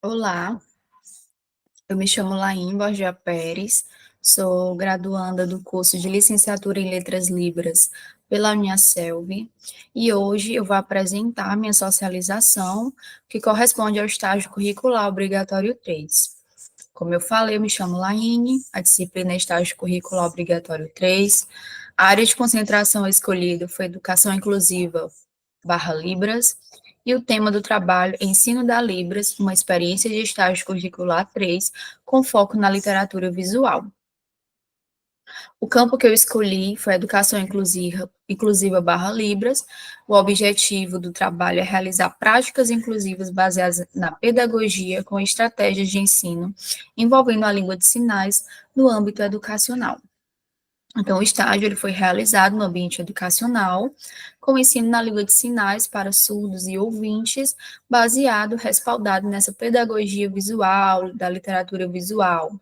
Olá, eu me chamo Laís Borgia Pérez, sou graduanda do curso de Licenciatura em Letras Libras pela Uniaselv e hoje eu vou apresentar minha socialização, que corresponde ao estágio curricular obrigatório 3. Como eu falei, eu me chamo Laine, a disciplina é estágio curricular obrigatório 3. A área de concentração escolhida foi Educação Inclusiva / Libras, e o tema do trabalho é Ensino da Libras, uma experiência de estágio curricular 3, com foco na literatura visual. O campo que eu escolhi foi Educação Inclusiva / Libras. O objetivo do trabalho é realizar práticas inclusivas baseadas na pedagogia com estratégias de ensino, envolvendo a língua de sinais no âmbito educacional. Então, o estágio ele foi realizado no ambiente educacional, com ensino na língua de sinais para surdos e ouvintes, respaldado nessa pedagogia visual, da literatura visual.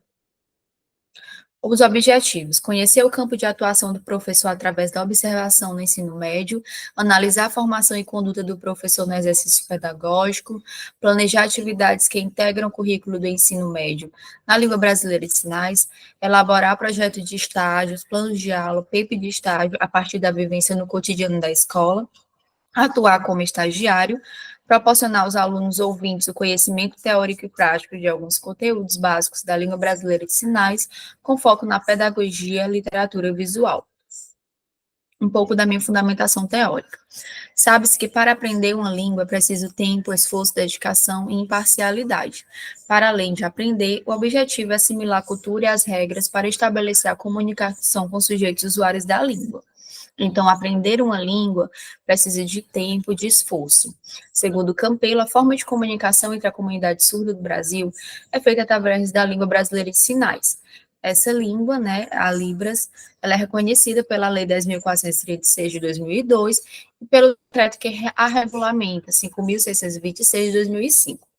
Os objetivos: conhecer o campo de atuação do professor através da observação no ensino médio, analisar a formação e conduta do professor no exercício pedagógico, planejar atividades que integram o currículo do ensino médio na língua brasileira de sinais, elaborar projetos de estágios, planos de aula, PEP de estágio a partir da vivência no cotidiano da escola, atuar como estagiário, proporcionar aos alunos ouvintes o conhecimento teórico e prático de alguns conteúdos básicos da língua brasileira de sinais, com foco na pedagogia e literatura visual. Um pouco da minha fundamentação teórica. Sabe-se que para aprender uma língua é preciso tempo, esforço, dedicação e imparcialidade. Para além de aprender, o objetivo é assimilar a cultura e as regras para estabelecer a comunicação com sujeitos usuários da língua. Então, aprender uma língua precisa de tempo, de esforço. Segundo Campelo, a forma de comunicação entre a comunidade surda do Brasil é feita através da língua brasileira de sinais. Essa língua, né, a Libras, ela é reconhecida pela Lei 10.436 de 2002 e pelo decreto que a regulamenta, 5.626 de 2005.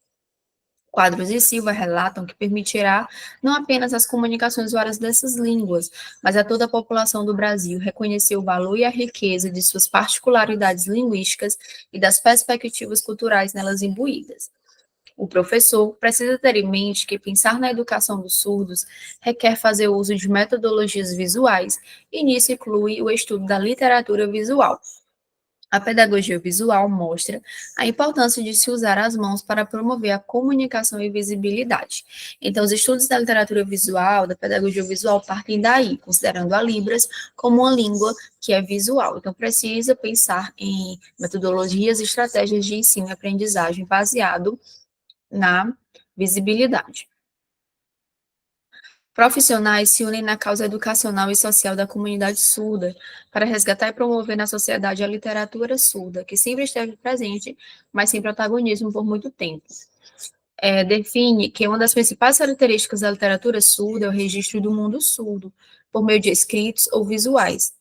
Quadros e Silva relatam que permitirá não apenas as comunicações usuárias dessas línguas, mas a toda a população do Brasil reconhecer o valor e a riqueza de suas particularidades linguísticas e das perspectivas culturais nelas imbuídas. O professor precisa ter em mente que pensar na educação dos surdos requer fazer uso de metodologias visuais, e nisso inclui o estudo da literatura visual. A pedagogia visual mostra a importância de se usar as mãos para promover a comunicação e visibilidade. Então, os estudos da literatura visual, da pedagogia visual, partem daí, considerando a Libras como uma língua que é visual. Então, precisa pensar em metodologias e estratégias de ensino e aprendizagem baseado na visibilidade. Profissionais se unem na causa educacional e social da comunidade surda para resgatar e promover na sociedade a literatura surda, que sempre esteve presente, mas sem protagonismo por muito tempo. Define que uma das principais características da literatura surda é o registro do mundo surdo, por meio de escritos ou visuais.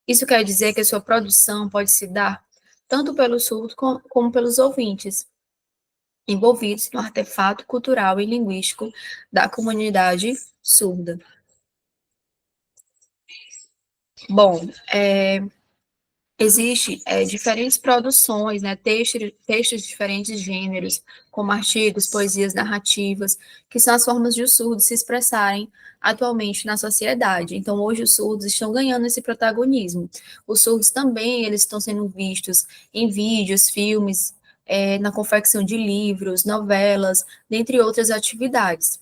Isso quer dizer que a sua produção pode se dar tanto pelos surdos como pelos ouvintes, envolvidos no artefato cultural e linguístico da comunidade surda. Bom, existe diferentes produções, né, textos de diferentes gêneros, como artigos, poesias, narrativas, que são as formas de os surdos se expressarem atualmente na sociedade. Então, hoje os surdos estão ganhando esse protagonismo. Os surdos também eles estão sendo vistos em vídeos, filmes, na confecção de livros, novelas, dentre outras atividades.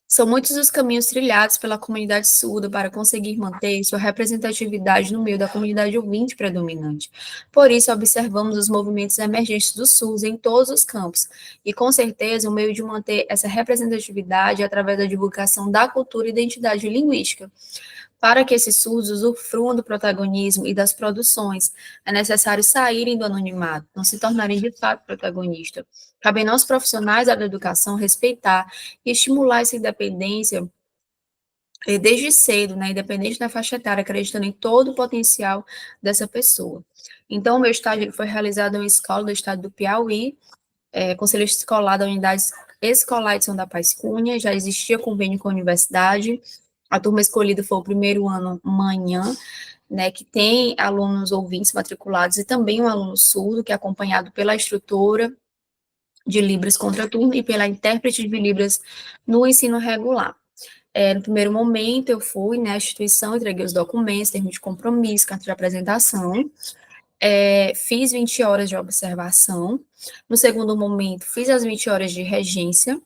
São muitos os caminhos trilhados pela comunidade surda para conseguir manter sua representatividade no meio da comunidade ouvinte predominante. Por isso, observamos os movimentos emergentes dos surdos em todos os campos, e com certeza o meio de manter essa representatividade é através da divulgação da cultura e identidade linguística. Para que esses surdos usufruam do protagonismo e das produções, é necessário saírem do anonimato, não se tornarem de fato protagonistas. Cabe aos profissionais da educação respeitar e estimular essa independência desde cedo, né, independente da faixa etária, acreditando em todo o potencial dessa pessoa. Então, o meu estágio ele foi realizado em uma escola do estado do Piauí, conselho escolar da unidade escolar de São da Paz Cunha, já existia convênio com a universidade, a turma escolhida foi o primeiro ano manhã, né, que tem alunos ouvintes matriculados e também um aluno surdo, que é acompanhado pela instrutora de Libras contraturno e pela intérprete de Libras no ensino regular. No primeiro momento, eu fui na instituição, entreguei os documentos, termo de compromisso, carta de apresentação, fiz 20 horas de observação. No segundo momento, fiz as 20 horas de regência.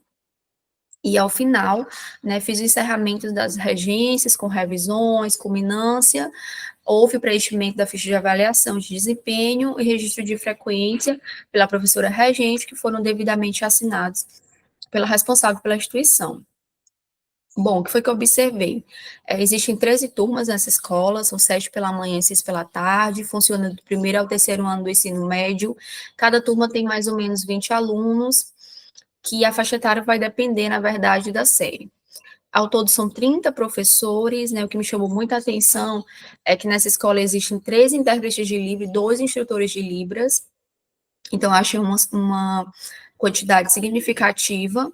E, ao final, né, fiz o encerramento das regências, com revisões, culminância, houve preenchimento da ficha de avaliação de desempenho e registro de frequência pela professora regente, que foram devidamente assinados pela responsável pela instituição. Bom, o que foi que eu observei? Existem 13 turmas nessa escola, são 7 pela manhã e 6 pela tarde, funciona do primeiro ao terceiro ano do ensino médio. Cada turma tem mais ou menos 20 alunos, que a faixa etária vai depender, na verdade, da série. Ao todo são 30 professores, né? O que me chamou muita atenção é que nessa escola existem 3 intérpretes de Libras e 2 instrutores de Libras. Então, achei uma quantidade significativa.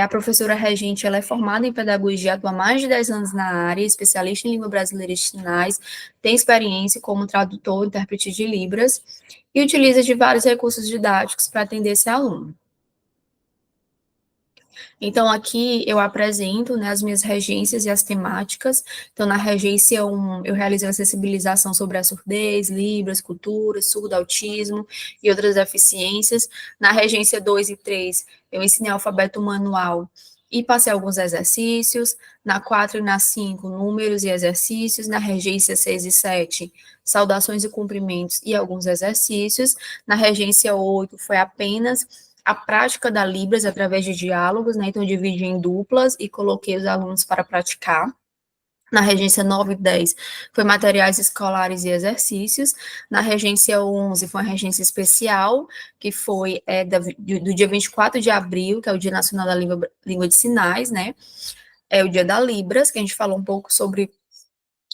A professora regente, ela é formada em pedagogia, atua há mais de 10 anos na área, especialista em língua brasileira e sinais, tem experiência como tradutor, intérprete de Libras, e utiliza de vários recursos didáticos para atender esse aluno. Então, aqui eu apresento, né, as minhas regências e as temáticas. Então, na regência 1, eu realizei a sensibilização sobre a surdez, Libras, cultura, surdo, autismo e outras deficiências. Na regência 2 e 3, eu ensinei alfabeto manual e passei alguns exercícios. Na 4 e na 5, números e exercícios. Na regência 6 e 7, saudações e cumprimentos e alguns exercícios. Na regência 8, foi apenas a prática da Libras através de diálogos, né? Então, eu dividi em duplas e coloquei os alunos para praticar. Na regência 9 e 10, foi materiais escolares e exercícios. Na regência 11, foi uma regência especial, que foi do dia 24 de abril, que é o Dia Nacional da Língua de Sinais, né? É o Dia da Libras, que a gente falou um pouco sobre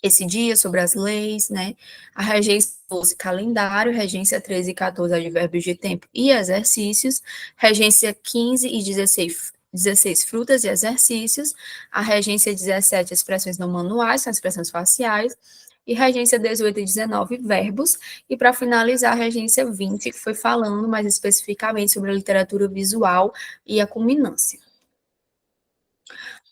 esse dia, sobre as leis, né? A regência 12, calendário, regência 13 e 14, advérbios de tempo e exercícios, regência 15 e 16, frutas e exercícios, a regência 17, expressões não manuais, são expressões faciais, e regência 18 e 19, verbos, e para finalizar, a regência 20, que foi falando mais especificamente sobre a literatura visual e a culminância.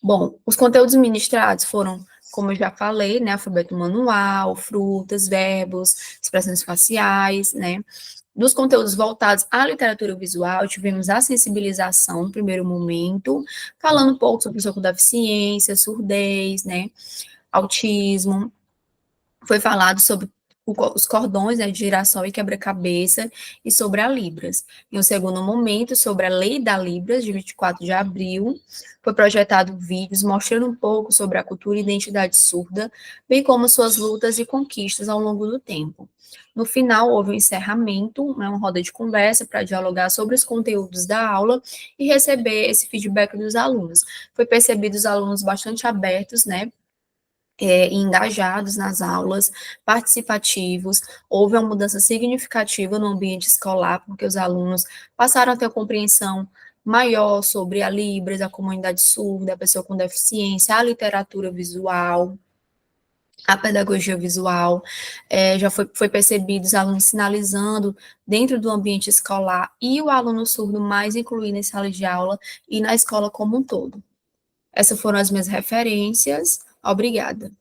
Bom, os conteúdos ministrados foram, como eu já falei, né, alfabeto manual, frutas, verbos, expressões faciais, né. Dos conteúdos voltados à literatura visual, tivemos a sensibilização no primeiro momento, falando um pouco sobre pessoa com deficiência, surdez, né, autismo, foi falado sobre os cordões, né, de girassol e quebra-cabeça, e sobre a Libras. Em um segundo momento, sobre a Lei da Libras, de 24 de abril, foi projetado vídeos mostrando um pouco sobre a cultura e identidade surda, bem como suas lutas e conquistas ao longo do tempo. No final, houve um encerramento, né, uma roda de conversa para dialogar sobre os conteúdos da aula e receber esse feedback dos alunos. Foi percebido os alunos bastante abertos, né, engajados nas aulas, participativos, houve uma mudança significativa no ambiente escolar, porque os alunos passaram a ter compreensão maior sobre a Libras, a comunidade surda, a pessoa com deficiência, a literatura visual, a pedagogia visual, já foi percebido os alunos sinalizando dentro do ambiente escolar e o aluno surdo mais incluído em sala de aula e na escola como um todo. Essas foram as minhas referências. Obrigada.